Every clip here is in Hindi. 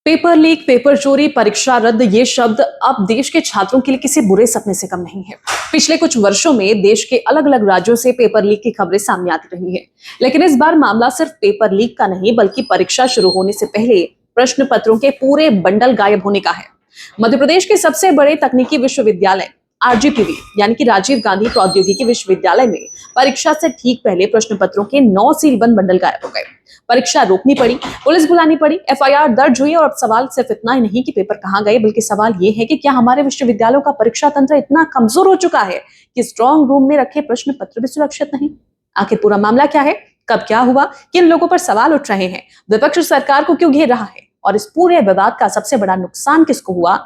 पेपर लीक, पेपर चोरी, परीक्षा रद्द, ये शब्द अब देश के छात्रों के लिए किसी बुरे सपने से कम नहीं है। पिछले कुछ वर्षों में देश के अलग अलग राज्यों से पेपर लीक की खबरें सामने आती रही हैं। लेकिन इस बार मामला सिर्फ पेपर लीक का नहीं, बल्कि परीक्षा शुरू होने से पहले प्रश्न पत्रों के पूरे बंडल गायब होने का है। मध्य प्रदेश के सबसे बड़े तकनीकी विश्वविद्यालय आरजीपीवी यानी कि राजीव गांधी प्रौद्योगिकी विश्वविद्यालय में परीक्षा से ठीक पहले प्रश्न पत्रों के 9 सीलबंद बंडल गायब हो गए। परीक्षा रोकनी पड़ी, पुलिस बुलानी पड़ी, एफआईआर दर्ज हुई और अब सवाल सिर्फ इतना ही नहीं कि पेपर कहां गए, बल्कि सवाल ये है कि क्या हमारे विश्वविद्यालयों का परीक्षा तंत्र इतना कमजोर हो चुका है कि स्ट्रांग रूम में रखे प्रश्न पत्र भी सुरक्षित नहीं। आखिर पूरा मामला क्या है, कब क्या हुआ, किन लोगों पर सवाल उठ रहे हैं, विपक्ष सरकार को क्यों घेर रहा है और इस पूरे विवाद का सबसे बड़ा नुकसान किसको हुआ,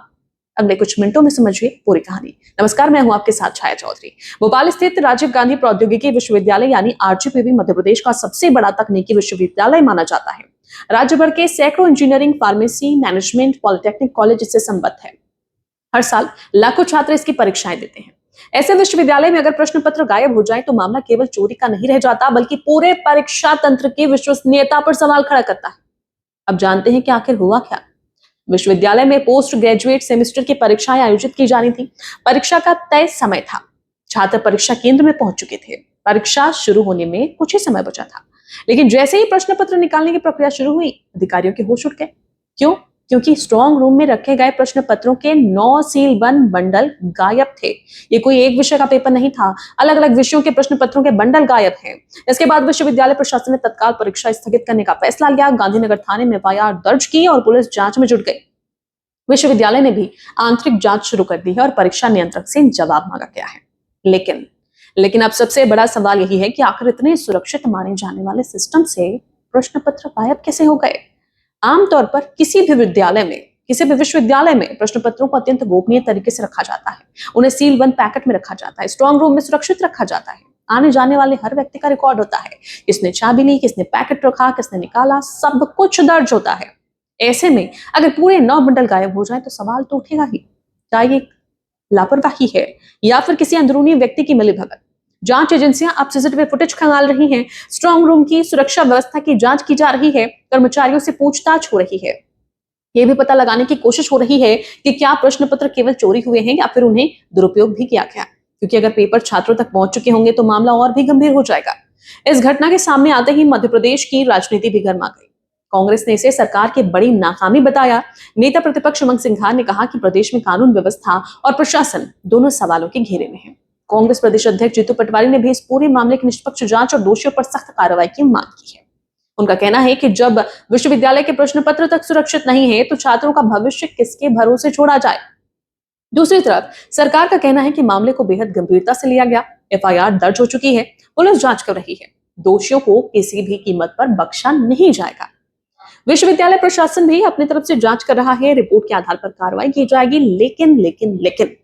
अगले कुछ मिनटों में समझिए पूरी कहानी। नमस्कार, मैं हूं आपके साथ छाया चौधरी। भोपाल स्थित राजीव गांधी प्रौद्योगिकी विश्वविद्यालय यानी आरजीपीवी मध्य प्रदेश का सबसे बड़ा तकनीकी विश्वविद्यालय माना जाता है। राज्य भर के सैकड़ों engineering, pharmacy, management, polytechnic college इससे संबद्ध है। हर साल लाखों छात्र इसकी परीक्षाएं देते हैं। ऐसे विश्वविद्यालय में अगर प्रश्न पत्र गायब हो जाए तो मामला केवल चोरी का नहीं रह जाता, बल्कि पूरे परीक्षा तंत्र की विश्वसनीयता पर सवाल खड़ा करता है। अब जानते हैं कि आखिर हुआ क्या। विश्वविद्यालय में पोस्ट ग्रेजुएट सेमेस्टर की परीक्षाएं आयोजित की जानी थी। परीक्षा का तय समय था। छात्र परीक्षा केंद्र में पहुंच चुके थे। परीक्षा शुरू होने में कुछ ही समय बचा था, लेकिन जैसे ही प्रश्न पत्र निकालने की प्रक्रिया शुरू हुई, अधिकारियों के होश उड़ गए। क्यों? क्योंकि स्ट्रांग रूम में रखे गए प्रश्न पत्रों के 9 सीलबंद बंडल गायब थे। ये कोई एक विषय का पेपर नहीं था, अलग अलग विषयों के प्रश्न पत्रों के बंडल गायब हैं। इसके बाद विश्वविद्यालय प्रशासन ने तत्काल परीक्षा स्थगित करने का फैसला लिया। गांधीनगर थाने में एफआईआर दर्ज की और पुलिस जांच में जुट गई। विश्वविद्यालय ने भी आंतरिक जांच शुरू कर दी है और परीक्षा नियंत्रक से जवाब मांगा गया है। लेकिन अब सबसे बड़ा सवाल यही है कि आखिर इतने सुरक्षित माने जाने वाले सिस्टम से प्रश्न पत्र गायब कैसे हो गए। आमतौर पर किसी भी विश्वविद्यालय में प्रश्न पत्रों को अत्यंत गोपनीय तरीके से रखा जाता है। उन्हें सीलबंद पैकेट में रखा जाता है, स्ट्रांग रूम में सुरक्षित रखा जाता है। आने जाने वाले हर व्यक्ति का रिकॉर्ड होता है। किसने चाबी ली, किसने पैकेट रखा, किसने निकाला, सब कुछ दर्ज होता है। ऐसे में अगर पूरे 9 बंडल गायब हो जाए तो सवाल तो उठेगा ही। क्या ये लापरवाही है या फिर किसी अंदरूनी व्यक्ति की मिलीभगत? जांच एजेंसियां अब सीसीटीवी फुटेज खंगाल रही हैं। स्ट्रांग रूम की सुरक्षा व्यवस्था की जांच की जा रही है। कर्मचारियों से पूछताछ हो रही है। यह भी पता लगाने की कोशिश हो रही है कि क्या प्रश्न पत्र केवल चोरी हुए हैं या फिर उन्हें दुरुपयोग भी किया गया, क्योंकि अगर पेपर छात्रों तक पहुंच चुके होंगे तो मामला और भी गंभीर हो जाएगा। इस घटना के सामने आते ही मध्य प्रदेश की राजनीति भी गर्मा गई। कांग्रेस ने इसे सरकार की बड़ी नाकामी बताया। नेता प्रतिपक्ष उमंग सिंघार ने कहा कि प्रदेश में कानून व्यवस्था और प्रशासन दोनों सवालों के घेरे में है। कांग्रेस प्रदेश अध्यक्ष जीतू पटवारी ने भी इस पूरे मामले की निष्पक्ष जांच और दोषियों पर सख्त कार्रवाई की मांग की है। उनका कहना है कि जब विश्वविद्यालय के प्रश्न पत्र तक सुरक्षित नहीं है तो छात्रों का भविष्य किसके भरोसे छोड़ा जाए। दूसरी तरफ सरकार का कहना है कि मामले को बेहद गंभीरता से लिया गया। एफआईआर दर्ज हो चुकी है, पुलिस जांच कर रही है। दोषियों को किसी भी कीमत पर बख्शा नहीं जाएगा। विश्वविद्यालय प्रशासन भी अपनी तरफ से जांच कर रहा है। रिपोर्ट के आधार पर कार्रवाई की जाएगी। लेकिन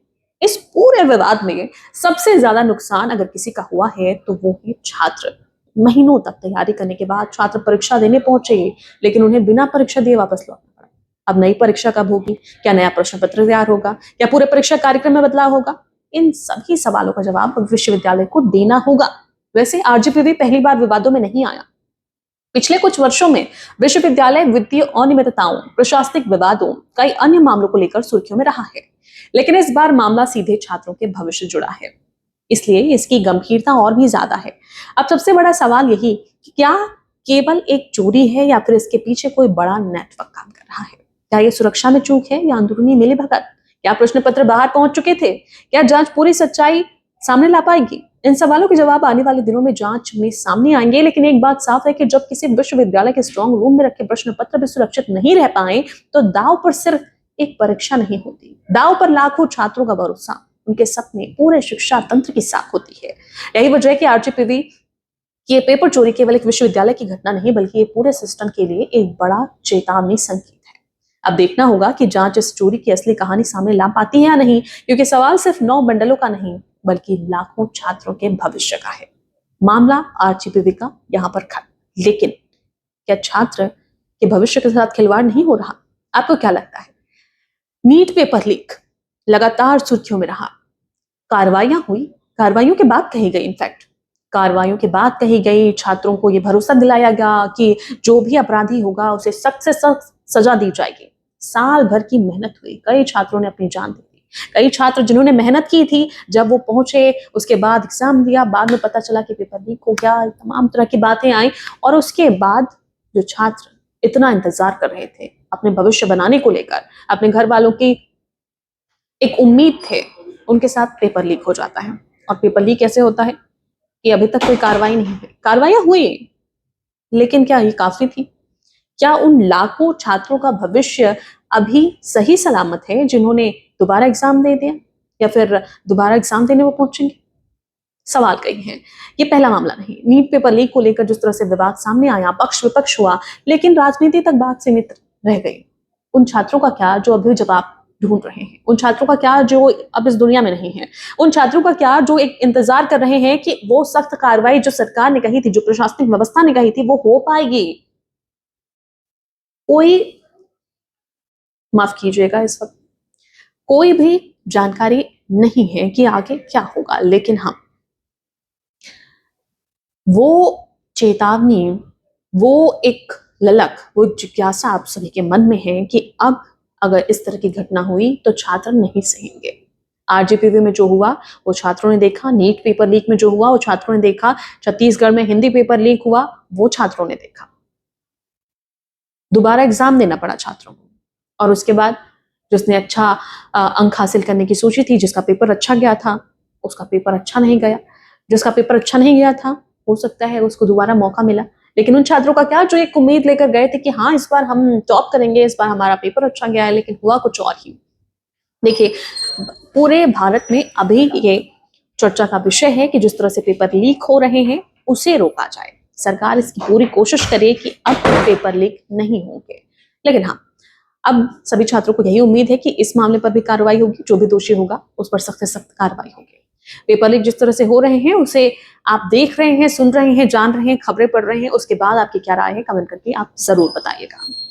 इस पूरे विवाद में सबसे ज्यादा नुकसान अगर किसी का हुआ है तो वो है छात्र। महीनों तक तैयारी करने के बाद छात्र परीक्षा देने पहुंचे, लेकिन उन्हें बिना परीक्षा दिए वापस लौटना पड़ा। अब नई परीक्षा कब होगी? क्या नया प्रश्न पत्र तैयार होगा? क्या पूरे परीक्षा कार्यक्रम में बदलाव होगा? इन सभी सवालों का जवाब विश्वविद्यालय को देना होगा। वैसे आरजीपीवी पहली बार विवादों में नहीं आया। पिछले कुछ वर्षों में विश्वविद्यालय वित्तीय अनियमितताओं, प्रशासनिक विवादों, कई अन्य मामलों को लेकर सुर्खियों में रहा है। लेकिन इस बार मामला सीधे छात्रों के भविष्य जुड़ा है, इसलिए इसकी गंभीरता और भी ज्यादा है। अब सबसे बड़ा सवाल यही कि क्या केवल एक चोरी है या फिर इसके पीछे कोई बड़ा नेटवर्क काम कर रहा है? क्या ये सुरक्षा में चूक है या अंदरूनी मिलीभगत? क्या प्रश्न पत्र बाहर पहुंच चुके थे? क्या जांच पूरी सच्चाई सामने ला पाएगी? इन सवालों के जवाब आने वाले दिनों में जांच में सामने आएंगे। लेकिन एक बात साफ है कि जब किसी विश्वविद्यालय के स्ट्रांग रूम में रखे प्रश्न पत्र भी सुरक्षित नहीं रह पाए तो दांव पर सिर्फ एक परीक्षा नहीं होती, दांव पर लाखों छात्रों का भरोसा, उनके सपने, पूरे शिक्षा तंत्र की साख होती है। यही वजह है कि आरजीपीवी की पेपर चोरी केवल एक विश्वविद्यालय की घटना नहीं, बल्कि ये पूरे सिस्टम के लिए एक बड़ा चेतावनी संकेत है। अब देखना होगा कि जांच इस चोरी की असली कहानी सामने ला पाती है या नहीं, क्योंकि सवाल सिर्फ 9 बंडलों का नहीं बल्कि लाखों छात्रों के भविष्य का है। मामला आरजीपीवी का यहाँ पर खत्म। लेकिन क्या छात्र के भविष्य के साथ खिलवाड़ नहीं हो रहा? आपको क्या लगता है? नीट पेपर लीक लगातार सुर्खियों में रहा। कार्रवाइयों के बाद कही गई, कार्रवाइयों के बाद कही गई, छात्रों को यह भरोसा दिलाया गया कि जो भी अपराधी होगा उसे सख्त से सख्त सजा दी जाएगी। साल भर की मेहनत हुई, कई छात्रों ने अपनी जान दी थी, कई छात्र जिन्होंने मेहनत की थी, जब वो पहुंचे उसके बाद एग्जाम दिया, बाद में पता चला कि पेपर लीक हो गया, तमाम तरह की बातें आई। और उसके बाद जो छात्र इतना इंतजार कर रहे थे अपने भविष्य बनाने को लेकर, अपने घर वालों की एक उम्मीद थे, उनके साथ पेपर लीक हो जाता है। और पेपर लीक कैसे होता है कि अभी तक कोई कार्रवाई नहीं हुई, कार्रवाइयां हुई, लेकिन क्या ये काफी थी? क्या उन लाखों छात्रों का भविष्य अभी सही सलामत है जिन्होंने दोबारा एग्जाम दे दिया, या फिर दोबारा एग्जाम देने वो पहुंचेंगे? सवाल कई हैं। ये पहला मामला नहीं, नीट पेपर लीक को लेकर जिस तरह से विवाद सामने आया, पक्ष विपक्ष हुआ, लेकिन राजनीति तक बात सीमित रह गई। उन छात्रों का क्या जो अभी जवाब ढूंढ रहे हैं? उन छात्रों का क्या जो अब इस दुनिया में नहीं है? उन छात्रों का क्या जो एक इंतजार कर रहे हैं कि वो सख्त कार्रवाई जो सरकार ने कही थी, जो प्रशासनिक व्यवस्था ने कही थी, वो हो पाएगी? कोई, माफ कीजिएगा, इस वक्त कोई भी जानकारी नहीं है कि आगे क्या होगा, लेकिन हाँ, वो चेतावनी, वो एक ललक, वो जिज्ञासा आप सभी के मन में है कि अब अगर इस तरह की घटना हुई तो छात्र नहीं सहेंगे। आरजीपीवी में जो हुआ वो छात्रों ने देखा, नीट पेपर लीक में जो हुआ वो छात्रों ने देखा, छत्तीसगढ़ में हिंदी पेपर लीक हुआ वो छात्रों ने देखा। दोबारा एग्जाम देना पड़ा छात्रों को, और उसके बाद जिसने अच्छा अंक हासिल करने की सोची थी, जिसका पेपर अच्छा गया था, उसका पेपर अच्छा नहीं गया। जिसका पेपर अच्छा नहीं गया था, हो सकता है उसको दोबारा मौका मिला, लेकिन उन छात्रों का क्या जो एक उम्मीद लेकर गए थे कि हाँ इस बार हम टॉप करेंगे, इस बार हमारा पेपर अच्छा गया है, लेकिन हुआ कुछ और ही। देखिए, पूरे भारत में अभी ये चर्चा का विषय है कि जिस तरह से पेपर लीक हो रहे हैं उसे रोका जाए। सरकार इसकी पूरी कोशिश करे कि अब पेपर लीक नहीं होंगे, लेकिन हाँ, अब सभी छात्रों को यही उम्मीद है कि इस मामले पर भी कार्रवाई होगी, जो भी दोषी होगा उस पर सख्त से सख्त कार्रवाई होगी। पेपर लीक जिस तरह से हो रहे हैं उसे आप देख रहे हैं, सुन रहे हैं, जान रहे हैं, खबरें पढ़ रहे हैं, उसके बाद आपकी क्या राय है कमेंट करके आप जरूर बताइएगा।